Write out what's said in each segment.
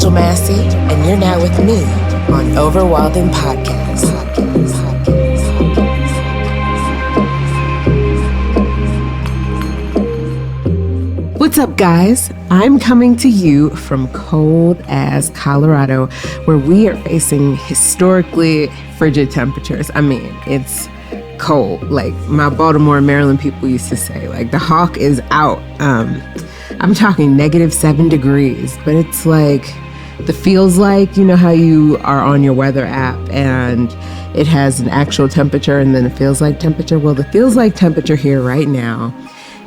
Angel Massey, and you're now with me on Over Wildin Podcast. What's up, guys? I'm coming to you from cold-ass Colorado, where we are facing historically frigid temperatures. I mean, it's cold. Like my Baltimore, Maryland people used to say, like the hawk is out. I'm talking -7 degrees, but it's like the feels like, you know how you are on your weather app and it has an actual temperature and then it feels like temperature? Well, the feels like temperature here right now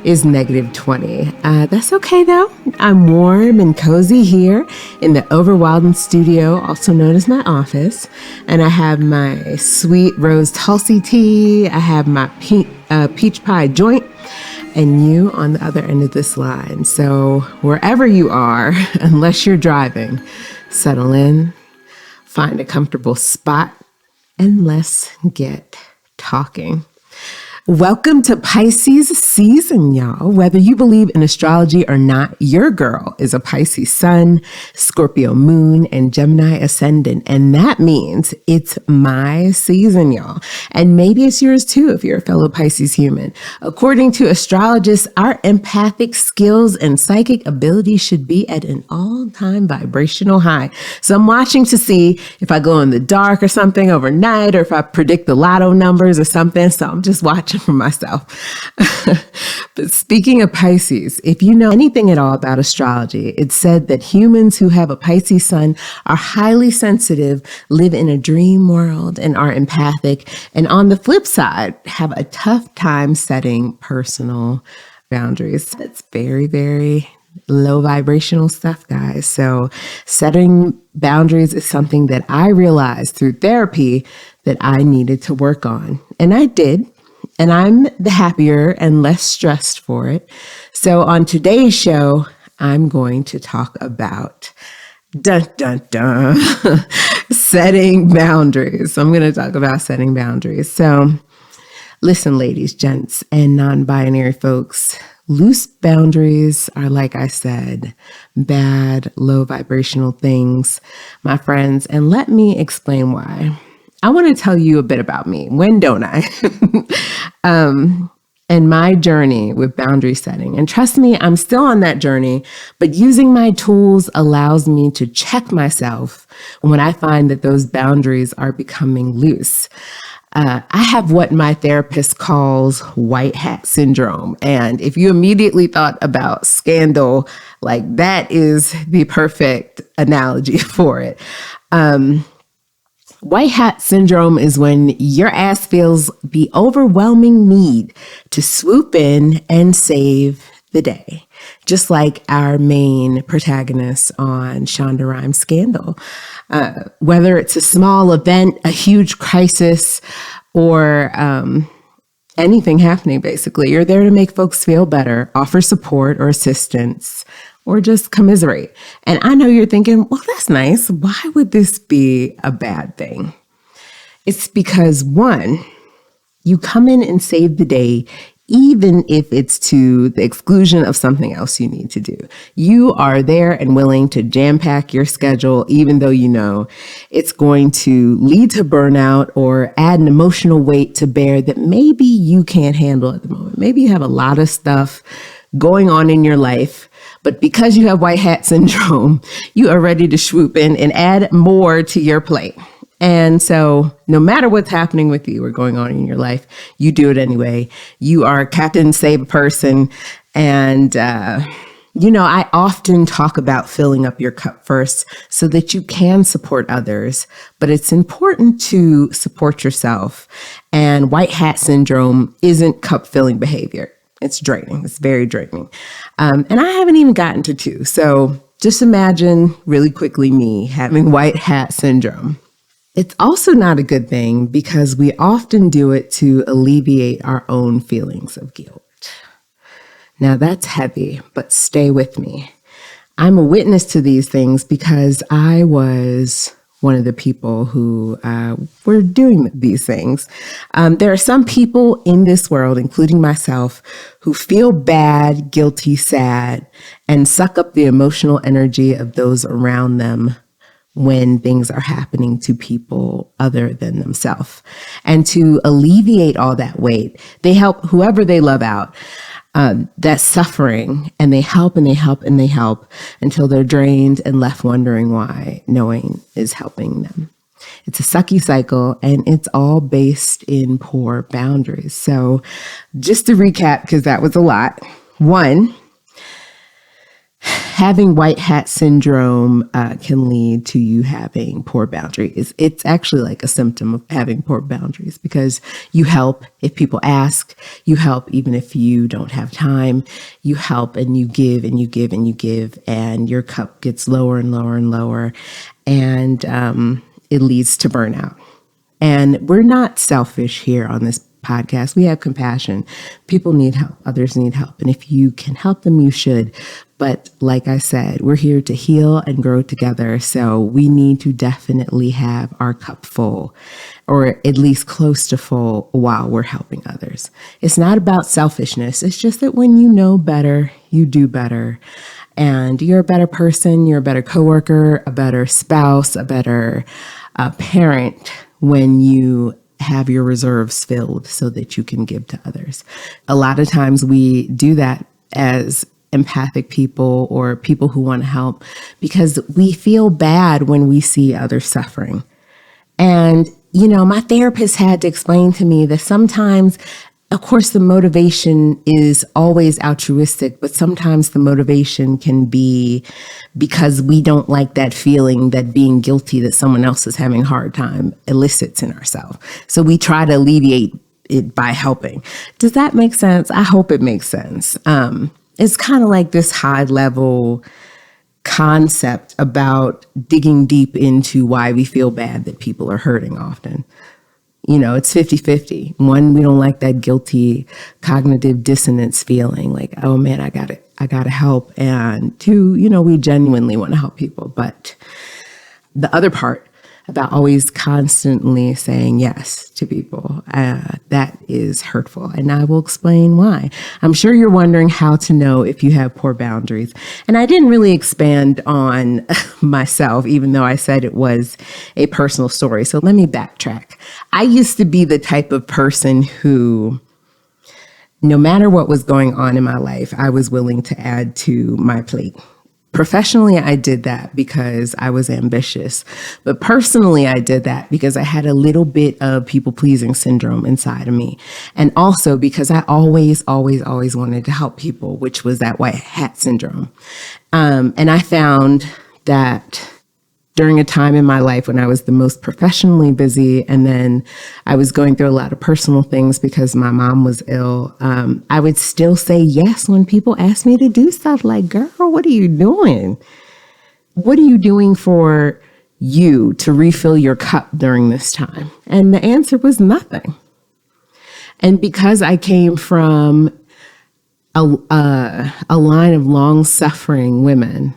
is -20. That's okay though. I'm warm and cozy here in the Over Wildin studio, also known as my office. And I have my sweet rose Tulsi tea. I have my peach pie joint, and you on the other end of this line. So wherever you are, unless you're driving, settle in, find a comfortable spot, and let's get talking. Welcome to Pisces season, y'all. Whether you believe in astrology or not, your girl is a Pisces sun, Scorpio moon, and Gemini ascendant. And that means it's my season, y'all. And maybe it's yours too if you're a fellow Pisces human. According to astrologists, our empathic skills and psychic abilities should be at an all-time vibrational high. So I'm watching to see if I go in the dark or something overnight, or if I predict the lotto numbers or something. So I'm just watching for myself. But speaking of Pisces, if you know anything at all about astrology, it's said that humans who have a Pisces sun are highly sensitive, live in a dream world, and are empathic. And on the flip side, have a tough time setting personal boundaries. That's very, very low vibrational stuff, guys. So setting boundaries is something that I realized through therapy that I needed to work on. And I did. And I'm the happier and less stressed for it. So on today's show, I'm going to talk about setting boundaries. I'm going to talk about setting boundaries. So listen, ladies, gents, and non-binary folks, loose boundaries are, like I said, bad, low vibrational things, my friends. And let me explain why. I want to tell you a bit about me. When don't I? And my journey with boundary setting. And trust me, I'm still on that journey, but using my tools allows me to check myself when I find that those boundaries are becoming loose. I have what my therapist calls white hat syndrome. And if you immediately thought about Scandal, like that is the perfect analogy for it. White hat syndrome is when your ass feels the overwhelming need to swoop in and save the day. Just like our main protagonist on Shonda Rhimes' Scandal. Whether it's a small event, a huge crisis, or anything happening, basically, you're there to make folks feel better, offer support or assistance, or just commiserate. And I know you're thinking, well, that's nice. Why would this be a bad thing? It's because, one, you come in and save the day, even if it's to the exclusion of something else you need to do. You are there and willing to jam pack your schedule, even though you know it's going to lead to burnout or add an emotional weight to bear that maybe you can't handle at the moment. Maybe you have a lot of stuff going on in your life, but because you have white hat syndrome, you are ready to swoop in and add more to your plate. And so no matter what's happening with you or going on in your life, you do it anyway. You are Captain Save a Person. And, I often talk about filling up your cup first so that you can support others. But it's important to support yourself. And white hat syndrome isn't cup filling behavior. It's draining. It's very draining. And I haven't even gotten to 2. So just imagine really quickly me having white hat syndrome. It's also not a good thing because we often do it to alleviate our own feelings of guilt. Now that's heavy, but stay with me. I'm a witness to these things because I was one of the people who were doing these things. There are some people in this world, including myself, who feel bad, guilty, sad, and suck up the emotional energy of those around them when things are happening to people other than themselves. And to alleviate all that weight, they help whoever they love out. That suffering, and they help and they help and they help until they're drained and left wondering why no one is helping them. It's a sucky cycle, and it's all based in poor boundaries. So just to recap, because that was a lot. 1, having white hat syndrome can lead to you having poor boundaries. It's actually like a symptom of having poor boundaries, because you help if people ask, you help even if you don't have time, you help and you give and you give and you give, and your cup gets lower and lower and lower, and it leads to burnout. And we're not selfish here on this podcast. We have compassion. People need help. Others need help. And if you can help them, you should. But like I said, we're here to heal and grow together. So we need to definitely have our cup full, or at least close to full, while we're helping others. It's not about selfishness. It's just that when you know better, you do better. And you're a better person, you're a better coworker, a better spouse, a better parent when you have your reserves filled so that you can give to others. A lot of times we do that as empathic people or people who want to help because we feel bad when we see others suffering. And, you know, my therapist had to explain to me that sometimes, of course, the motivation is always altruistic, but sometimes the motivation can be because we don't like that feeling, that being guilty that someone else is having a hard time elicits in ourselves. So we try to alleviate it by helping. Does that make sense? I hope it makes sense. It's kind of like this high level concept about digging deep into why we feel bad that people are hurting often. You know, it's 50-50. 1, we don't like that guilty cognitive dissonance feeling like, oh man, I gotta help. And 2, you know, we genuinely want to help people. But the other part about always constantly saying yes to people, that is hurtful. And I will explain why. I'm sure you're wondering how to know if you have poor boundaries. And I didn't really expand on myself, even though I said it was a personal story. So let me backtrack. I used to be the type of person who, no matter what was going on in my life, I was willing to add to my plate. Professionally, I did that because I was ambitious. But personally, I did that because I had a little bit of people-pleasing syndrome inside of me. And also because I always wanted to help people, which was that white hat syndrome. And I found that during a time in my life when I was the most professionally busy, and then I was going through a lot of personal things because my mom was ill, I would still say yes when people asked me to do stuff like, girl, what are you doing? What are you doing for you to refill your cup during this time? And the answer was nothing. And because I came from a line of long-suffering women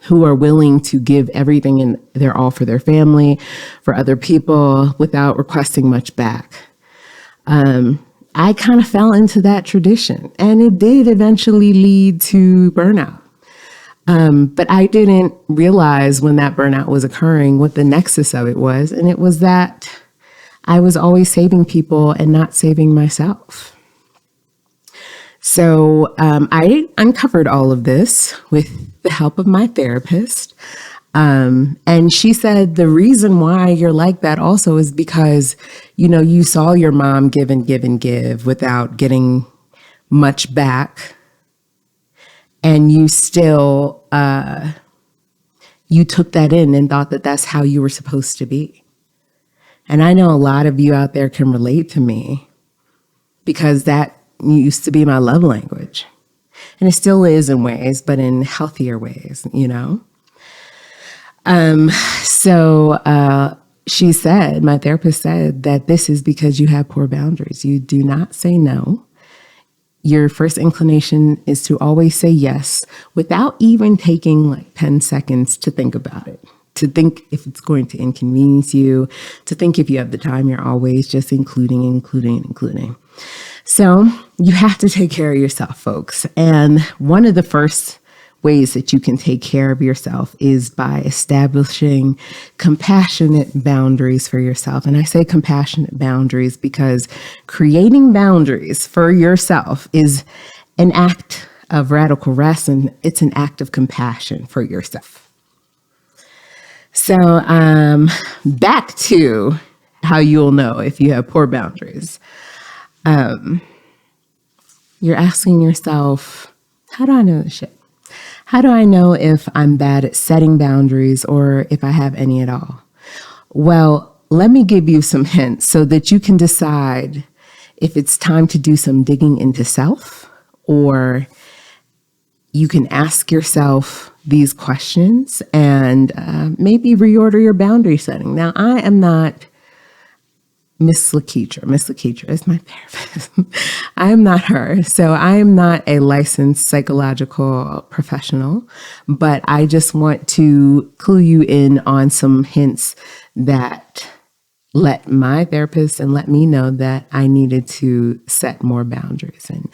who are willing to give everything in their all for their family, for other people, without requesting much back. I kind of fell into that tradition, and it did eventually lead to burnout. But I didn't realize when that burnout was occurring what the nexus of it was, and it was that I was always saving people and not saving myself. So I uncovered all of this with the help of my therapist. And she said the reason why you're like that also is because, you know, you saw your mom give and give and give without getting much back. And you still, you took that in and thought that that's how you were supposed to be. And I know a lot of you out there can relate to me because that used to be my love language. And it still is in ways, but in healthier ways, you know? So she said, my therapist said that this is because you have poor boundaries. You do not say no. Your first inclination is to always say yes without even taking like 10 seconds to think about it. to think if it's going to inconvenience you, to think if you have the time, you're always just including. So you have to take care of yourself, folks. And one of the first ways that you can take care of yourself is by establishing compassionate boundaries for yourself. And I say compassionate boundaries because creating boundaries for yourself is an act of radical rest, and it's an act of compassion for yourself. So back to how you'll know if you have poor boundaries. You're asking yourself, how do I know this shit? How do I know if I'm bad at setting boundaries or if I have any at all? Well, let me give you some hints so that you can decide if it's time to do some digging into self, or you can ask yourself these questions and maybe reorder your boundary setting. Now, I am not Miss Lakeitra. Miss Lakeitra is my therapist. I am not her. So I am not a licensed psychological professional, but I just want to clue you in on some hints that let my therapist and let me know that I needed to set more boundaries. And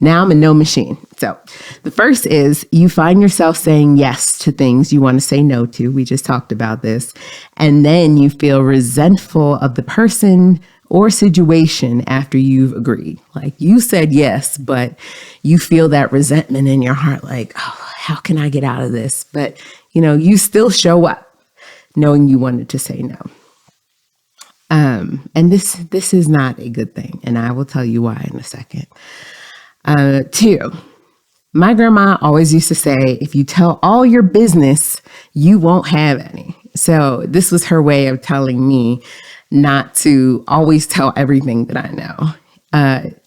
now I'm a no machine. So the first is you find yourself saying yes to things you want to say no to. We just talked about this. And then you feel resentful of the person or situation after you've agreed. Like you said yes, but you feel that resentment in your heart, like, oh, how can I get out of this? But, you still show up knowing you wanted to say no. And this is not a good thing. And I will tell you why in a second. 2, my grandma always used to say, if you tell all your business, you won't have any. So this was her way of telling me not to always tell everything that I know.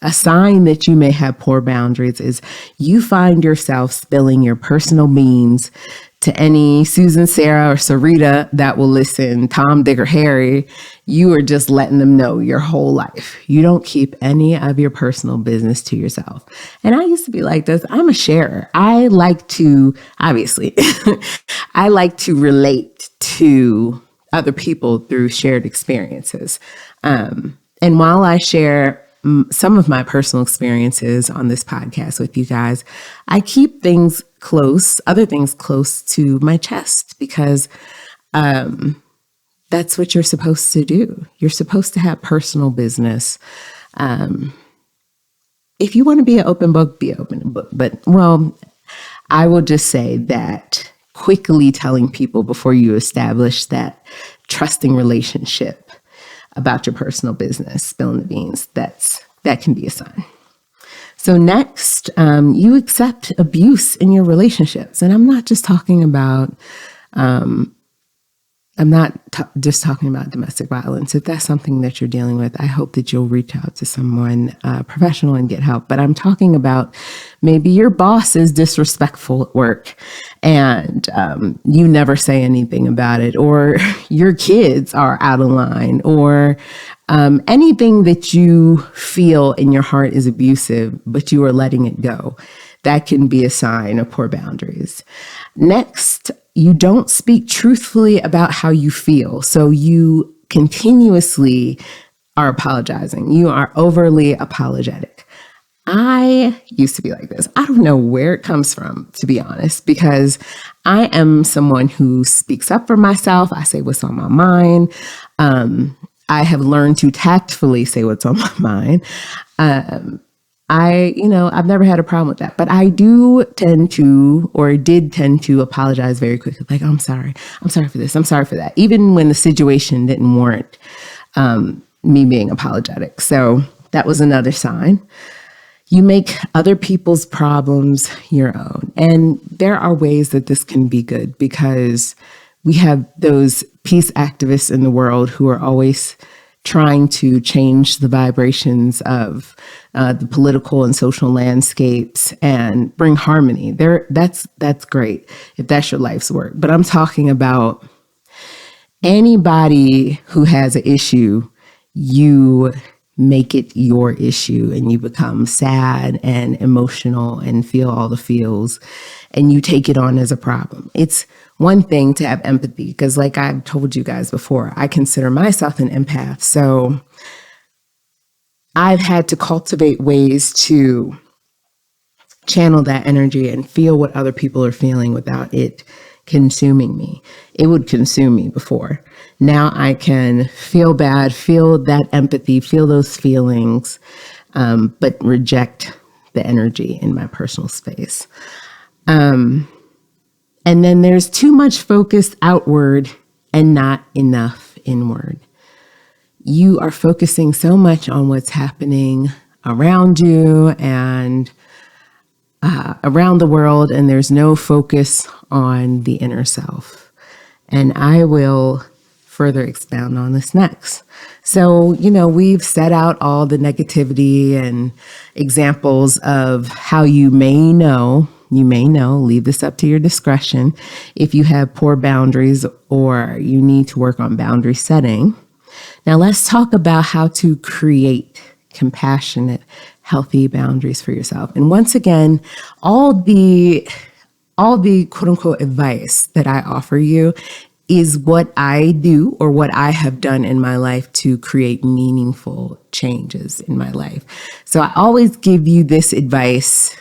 A sign that you may have poor boundaries is you find yourself spilling your personal beans to any Susan, Sarah, or Sarita that will listen, Tom, Dick, or Harry. You are just letting them know your whole life. You don't keep any of your personal business to yourself. And I used to be like this. I'm a sharer. I like to, obviously, I like to relate to other people through shared experiences. And while I share some of my personal experiences on this podcast with you guys, I keep other things close to my chest because that's what you're supposed to do. You're supposed to have personal business. If you want to be an open book, be an open book. But, I will just say that quickly telling people before you establish that trusting relationship about your personal business, spilling the beans, that can be a sign. So next, you accept abuse in your relationships. And I'm not just talking about, just talking about domestic violence. If that's something that you're dealing with, I hope that you'll reach out to someone professional and get help. But I'm talking about maybe your boss is disrespectful at work and you never say anything about it, or your kids are out of line, or anything that you feel in your heart is abusive, but you are letting it go. That can be a sign of poor boundaries. Next, you don't speak truthfully about how you feel. So you continuously are apologizing. You are overly apologetic. I used to be like this. I don't know where it comes from, to be honest, because I am someone who speaks up for myself. I say what's on my mind. I have learned to tactfully say what's on my mind. I've never had a problem with that, but I did tend to apologize very quickly. Like, I'm sorry for this. I'm sorry for that. Even when the situation didn't warrant me being apologetic. So that was another sign. You make other people's problems your own. And there are ways that this can be good because we have those peace activists in the world who are always trying to change the vibrations of the political and social landscapes and bring harmony. That's great if that's your life's work. But I'm talking about anybody who has an issue, you make it your issue and you become sad and emotional and feel all the feels and you take it on as a problem. It's one thing to have empathy because, like I've told you guys before, I consider myself an empath. So I've had to cultivate ways to channel that energy and feel what other people are feeling without it consuming me. It would consume me before. Now I can feel bad, feel that empathy, feel those feelings, but reject the energy in my personal space. And then there's too much focus outward and not enough inward. You are focusing so much on what's happening around you and around the world, and there's no focus on the inner self. And I will further expound on this next. So, we've set out all the negativity and examples of how you may know, leave this up to your discretion, if you have poor boundaries or you need to work on boundary setting. Now let's talk about how to create compassionate, healthy boundaries for yourself. And once again, all the quote unquote advice that I offer you is what I do or what I have done in my life to create meaningful changes in my life. So I always give you this advice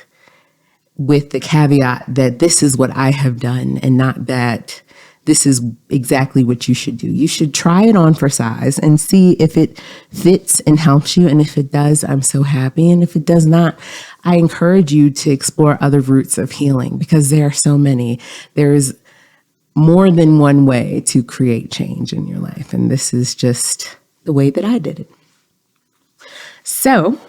with the caveat that this is what I have done and not that this is exactly what you should do. You should try it on for size and see if it fits and helps you. And if it does, I'm so happy. And if it does not, I encourage you to explore other routes of healing because there are so many. There's more than one way to create change in your life. And this is just the way that I did it. So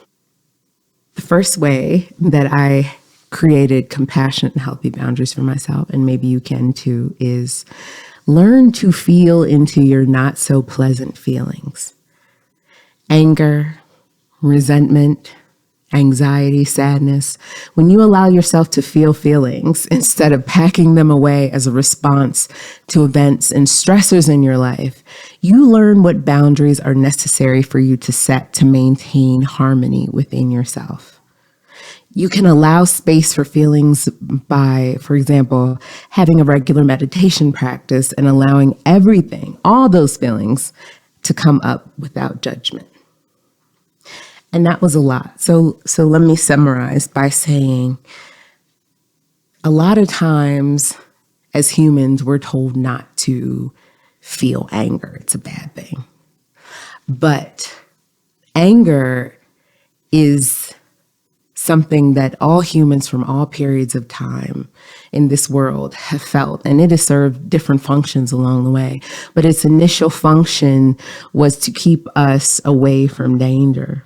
the first way that I created compassionate and healthy boundaries for myself, and maybe you can too, is learn to feel into your not so pleasant feelings. Anger, resentment, anxiety, sadness. When you allow yourself to feel feelings instead of packing them away as a response to events and stressors in your life, you learn what boundaries are necessary for you to set to maintain harmony within yourself. You can allow space for feelings by, for example, having a regular meditation practice and allowing everything, all those feelings, to come up without judgment. And that was a lot. So let me summarize by saying a lot of times as humans, we're told not to feel anger. It's a bad thing. But anger is something that all humans from all periods of time in this world have felt, and it has served different functions along the way. But its initial function was to keep us away from danger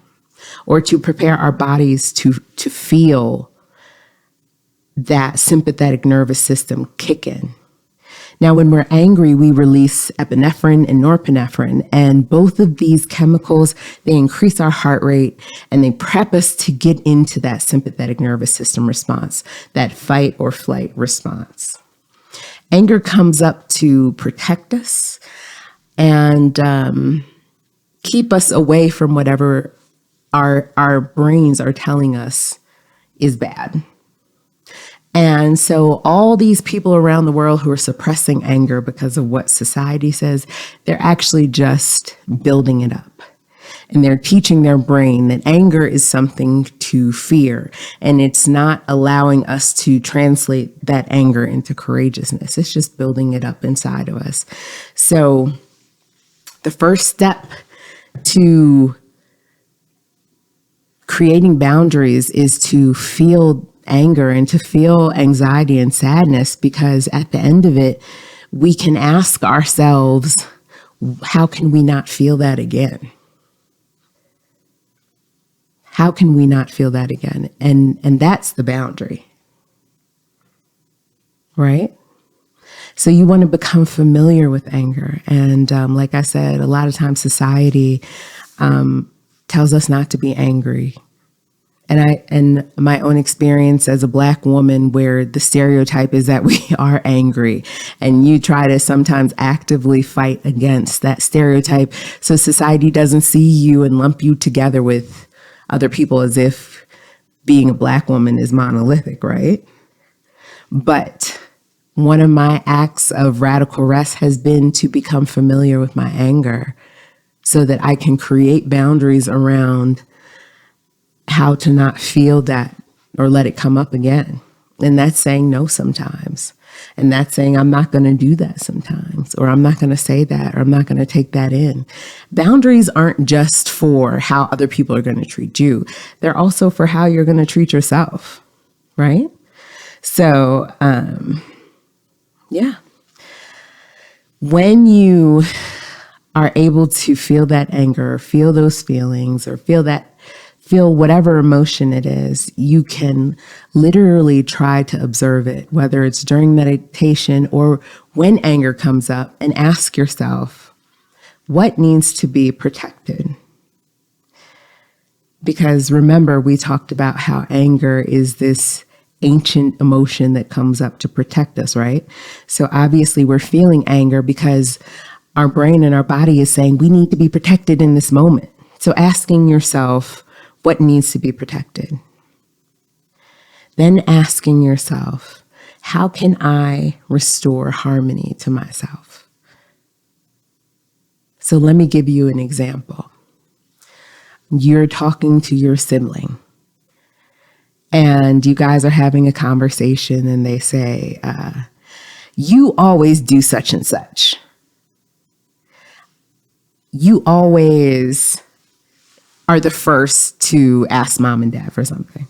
or to prepare our bodies to feel that sympathetic nervous system kick in. Now, when we're angry, we release epinephrine and norepinephrine, and both of these chemicals, they increase our heart rate and they prep us to get into that sympathetic nervous system response, that fight or flight response. Anger comes up to protect us and keep us away from whatever our brains are telling us is bad. And so all these people around the world who are suppressing anger because of what society says, they're actually just building it up. And they're teaching their brain that anger is something to fear. And it's not allowing us to translate that anger into courageousness. It's just building it up inside of us. So the first step to creating boundaries is to feel anger and to feel anxiety and sadness, because at the end of it, we can ask ourselves, how can we not feel that again? How can we not feel that again? And that's the boundary, right? So you want to become familiar with anger. And like I said, a lot of times society tells us not to be angry. And my own experience as a Black woman, where the stereotype is that we are angry, and you try to sometimes actively fight against that stereotype so society doesn't see you and lump you together with other people as if being a Black woman is monolithic, right? But one of my acts of radical rest has been to become familiar with my anger so that I can create boundaries around how to not feel that or let it come up again. And that's saying no sometimes. And that's saying I'm not going to do that sometimes, or I'm not going to say that, or I'm not going to take that in. Boundaries aren't just for how other people are going to treat you. They're also for how you're going to treat yourself, right? So, yeah. When you are able to feel that anger, feel those feelings, or feel whatever emotion it is, you can literally try to observe it, whether it's during meditation or when anger comes up, and ask yourself, what needs to be protected? Because remember, we talked about how anger is this ancient emotion that comes up to protect us, right? So obviously we're feeling anger because our brain and our body is saying we need to be protected in this moment. So asking yourself, what needs to be protected? Then asking yourself, how can I restore harmony to myself? So let me give you an example. You're talking to your sibling, and you guys are having a conversation, and they say, you always do such and such. You always are the first to ask mom and dad for something.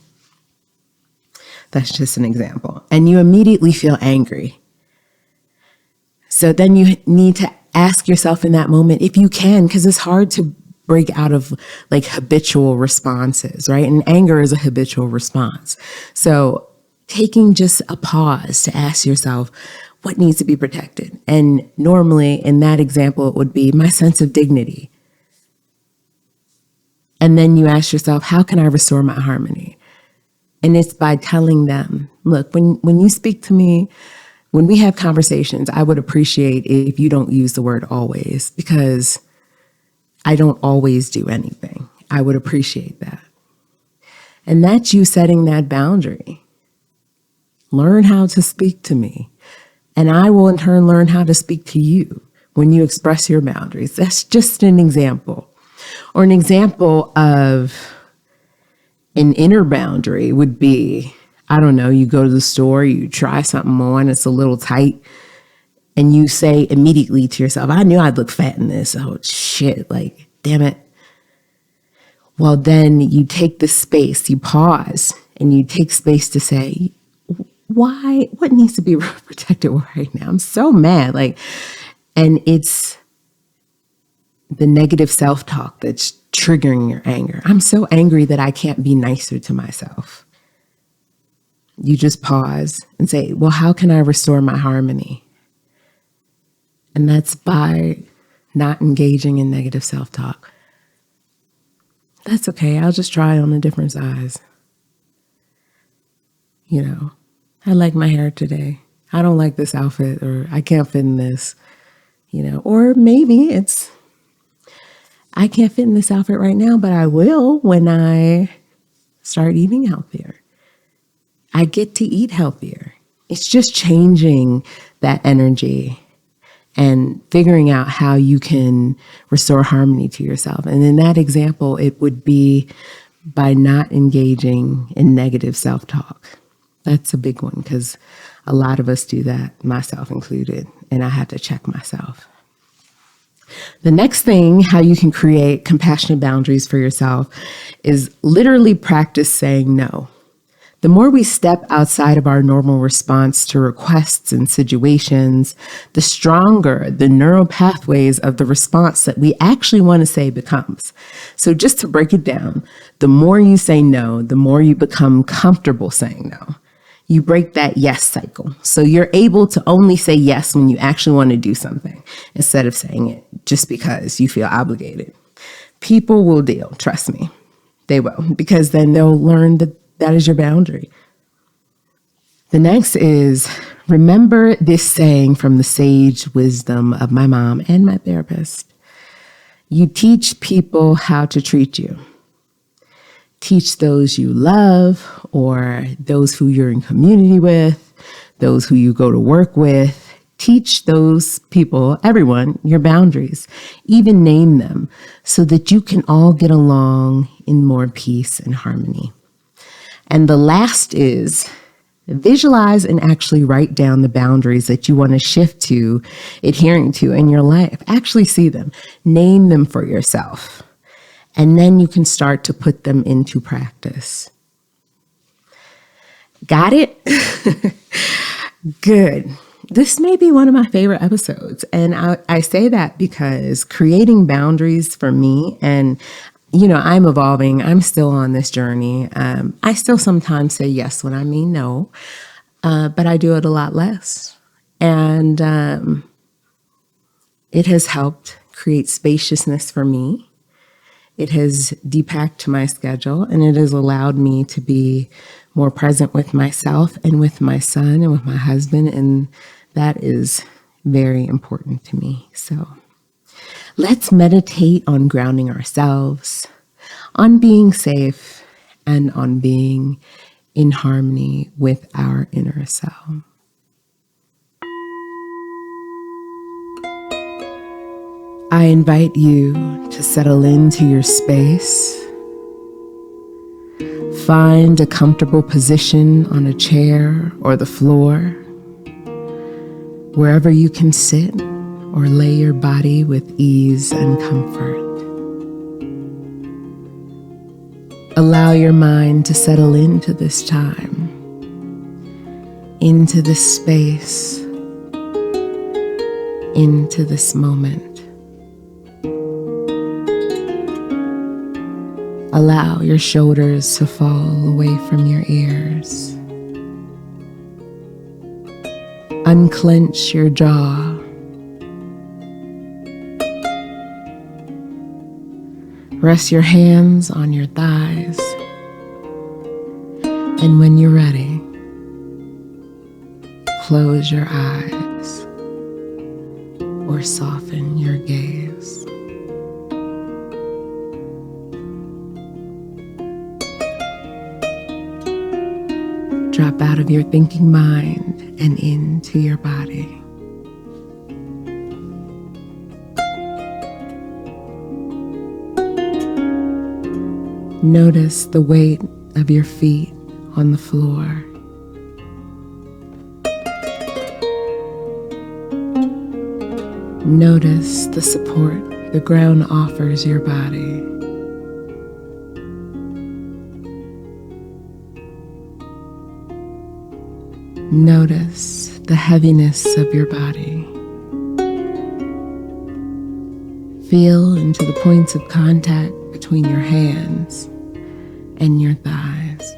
That's just an example. And you immediately feel angry. So then you need to ask yourself in that moment, if you can, because it's hard to break out of like habitual responses, right? And anger is a habitual response. So taking just a pause to ask yourself, what needs to be protected? And normally in that example, it would be my sense of dignity. And then you ask yourself, how can I restore my harmony? And it's by telling them, look, when you speak to me, when we have conversations, I would appreciate if you don't use the word always, because I don't always do anything. I would appreciate that. And that's you setting that boundary. Learn how to speak to me. And I will in turn learn how to speak to you when you express your boundaries. That's just an example. Or an example of an inner boundary would be, I don't know, you go to the store, you try something on, it's a little tight, and you say immediately to yourself, I knew I'd look fat in this. Oh, shit, like, damn it. Well, then you take the space, you pause, and you take space to say, why? What needs to be protected right now? I'm so mad. And it's the negative self-talk that's triggering your anger. I'm so angry that I can't be nicer to myself. You just pause and say, well, how can I restore my harmony? And that's by not engaging in negative self-talk. That's okay. I'll just try on a different size. You know, I like my hair today. I don't like this outfit, or I can't fit in this, or maybe it's, I can't fit in this outfit right now, but I will when I start eating healthier. I get to eat healthier. It's just changing that energy and figuring out how you can restore harmony to yourself. And in that example, it would be by not engaging in negative self-talk. That's a big one, because a lot of us do that, myself included, and I have to check myself. The next thing, how you can create compassionate boundaries for yourself, is literally practice saying no. The more we step outside of our normal response to requests and situations, the stronger the neural pathways of the response that we actually want to say becomes. So just to break it down, the more you say no, the more you become comfortable saying no. You break that yes cycle. So you're able to only say yes when you actually want to do something, instead of saying it just because you feel obligated. People will deal, trust me. They will, because then they'll learn that that is your boundary. The next is, remember this saying from the sage wisdom of my mom and my therapist. You teach people how to treat you. Teach those you love or those who you're in community with, those who you go to work with. Teach those people, everyone, your boundaries. Even name them so that you can all get along in more peace and harmony. And the last is, visualize and actually write down the boundaries that you want to shift to, adhering to in your life. Actually see them. Name them for yourself. And then you can start to put them into practice. Got it? Good. This may be one of my favorite episodes. And I say that because creating boundaries for me, and I'm evolving. I'm still on this journey. I still sometimes say yes when I mean no, but I do it a lot less. And it has helped create spaciousness for me. It has depacked my schedule, and it has allowed me to be more present with myself and with my son and with my husband. And that is very important to me. So let's meditate on grounding ourselves, on being safe, and on being in harmony with our inner self. I invite you to settle into your space. Find a comfortable position on a chair or the floor, wherever you can sit or lay your body with ease and comfort. Allow your mind to settle into this time, into this space, into this moment. Allow your shoulders to fall away from your ears. Unclench your jaw. Rest your hands on your thighs. And when you're ready, close your eyes or soften your gaze. Drop out of your thinking mind and into your body. Notice the weight of your feet on the floor. Notice the support the ground offers your body. Notice the heaviness of your body. Feel into the points of contact between your hands and your thighs.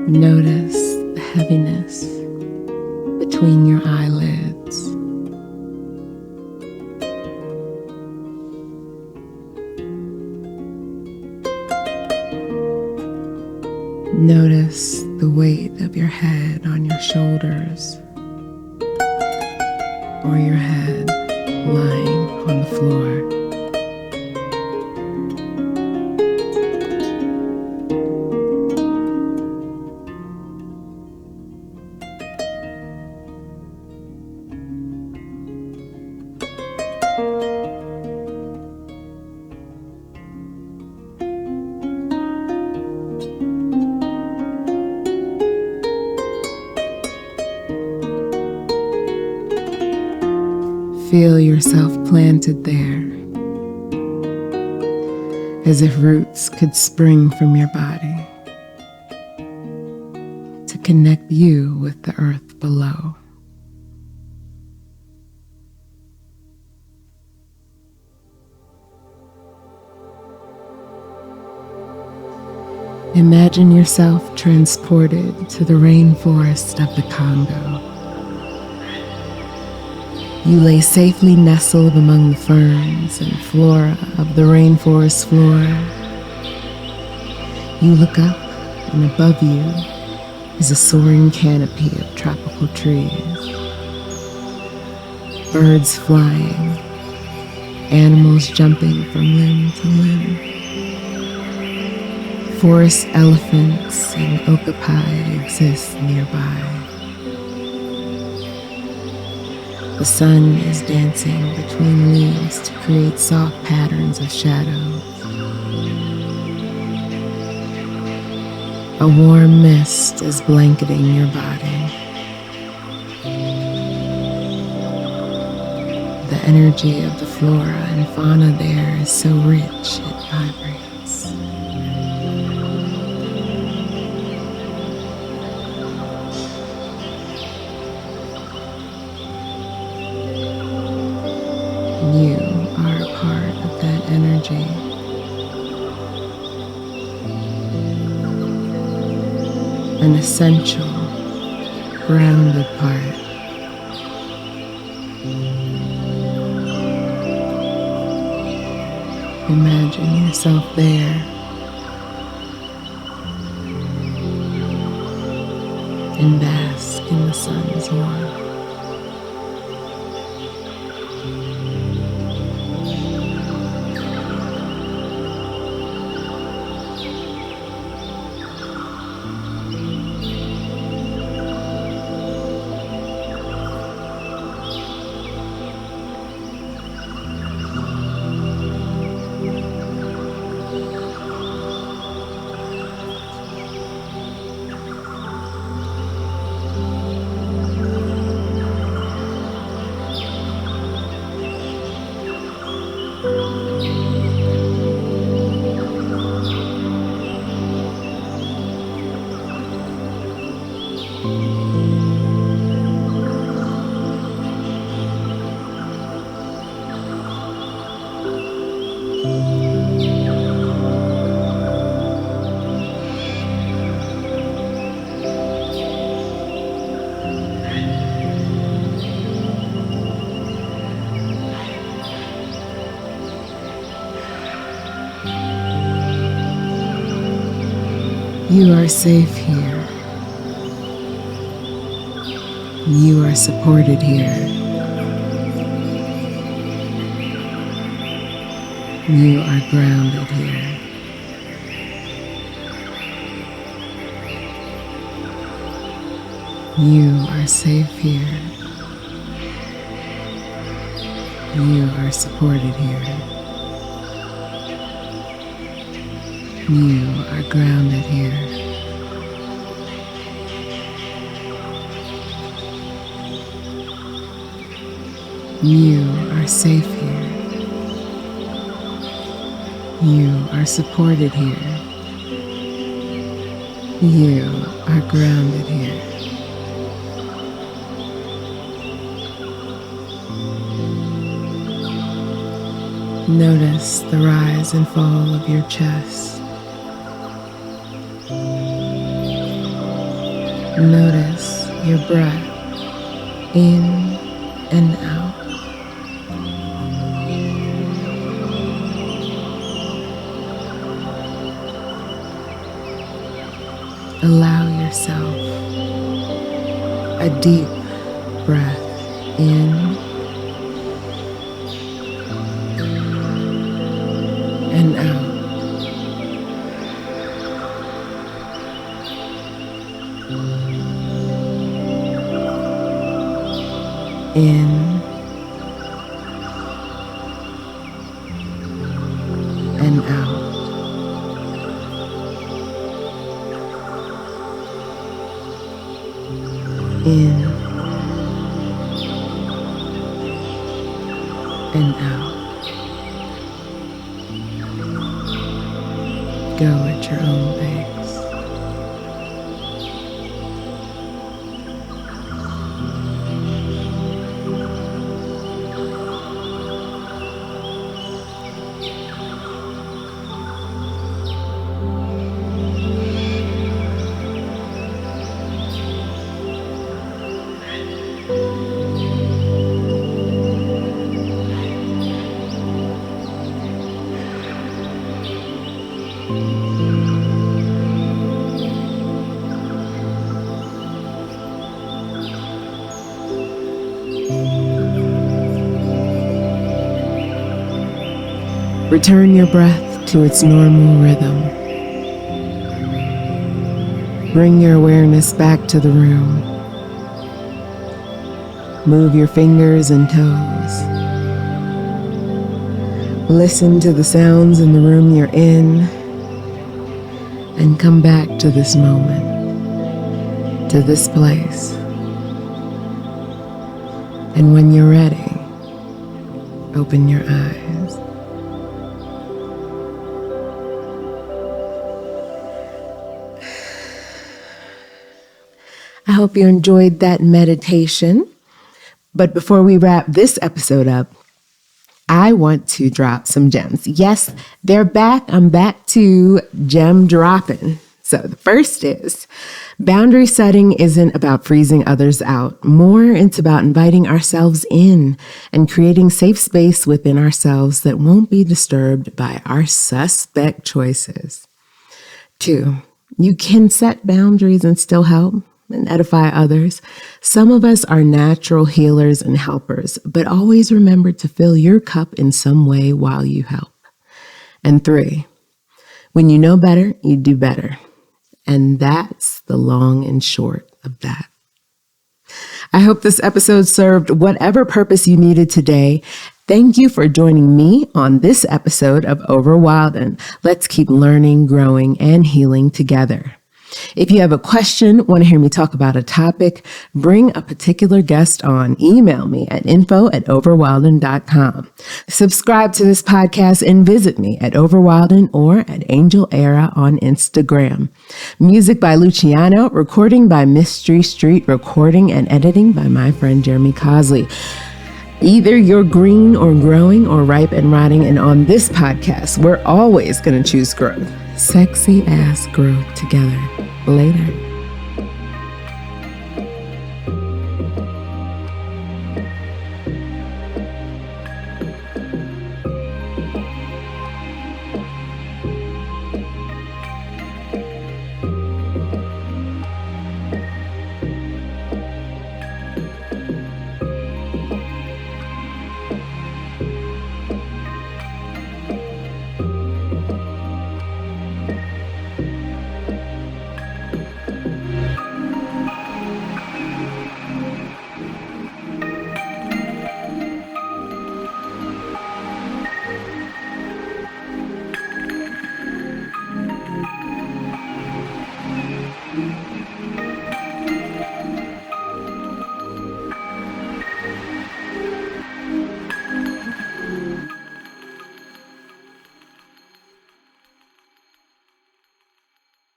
Notice the heaviness between your eyelids. Notice the weight of your head on your shoulders, or your head lying on the floor. Feel yourself planted there, as if roots could spring from your body to connect you with the earth below. Imagine yourself transported to the rainforest of the Congo. You lay safely nestled among the ferns and flora of the rainforest floor. You look up, and above you is a soaring canopy of tropical trees. Birds flying, animals jumping from limb to limb. Forest elephants and okapi exist nearby. The sun is dancing between leaves to create soft patterns of shadows. A warm mist is blanketing your body. The energy of the flora and fauna there is so rich it vibrates. You are a part of that energy. An essential, grounded part. Imagine yourself there, and bask in the sun's warmth. You are safe here. You are supported here. You are grounded here. You are safe here. You are supported here. You are grounded here. You are safe here. You are supported here. You are grounded here. Notice the rise and fall of your chest. Notice your breath in and out. Allow yourself a deep breath in and out. In and out. In and out. Go at your own pace. Return your breath to its normal rhythm. Bring your awareness back to the room. Move your fingers and toes. Listen to the sounds in the room you're in, and come back to this moment, to this place. And when you're ready, open your eyes. I hope you enjoyed that meditation. But before we wrap this episode up, I want to drop some gems. Yes, they're back. I'm back to gem dropping. So the first is, boundary setting isn't about freezing others out. More, it's about inviting ourselves in and creating safe space within ourselves that won't be disturbed by our suspect choices. 2, you can set boundaries and still help and edify others. Some of us are natural healers and helpers, but always remember to fill your cup in some way while you help. And 3, when you know better, you do better. And that's the long and short of that. I hope this episode served whatever purpose you needed today. Thank you for joining me on this episode of Over Wildin. Let's keep learning, growing, and healing together. If you have a question, want to hear me talk about a topic, bring a particular guest on, email me at info@overwildin.com. Subscribe to this podcast and visit me at Overwildin or at Angel Era on Instagram. Music by Luciano, recording by Mystery Street, recording and editing by my friend Jeremy Cosley. Either you're green or growing or ripe and rotting, and on this podcast, we're always going to choose growth. Sexy ass growth together. Later.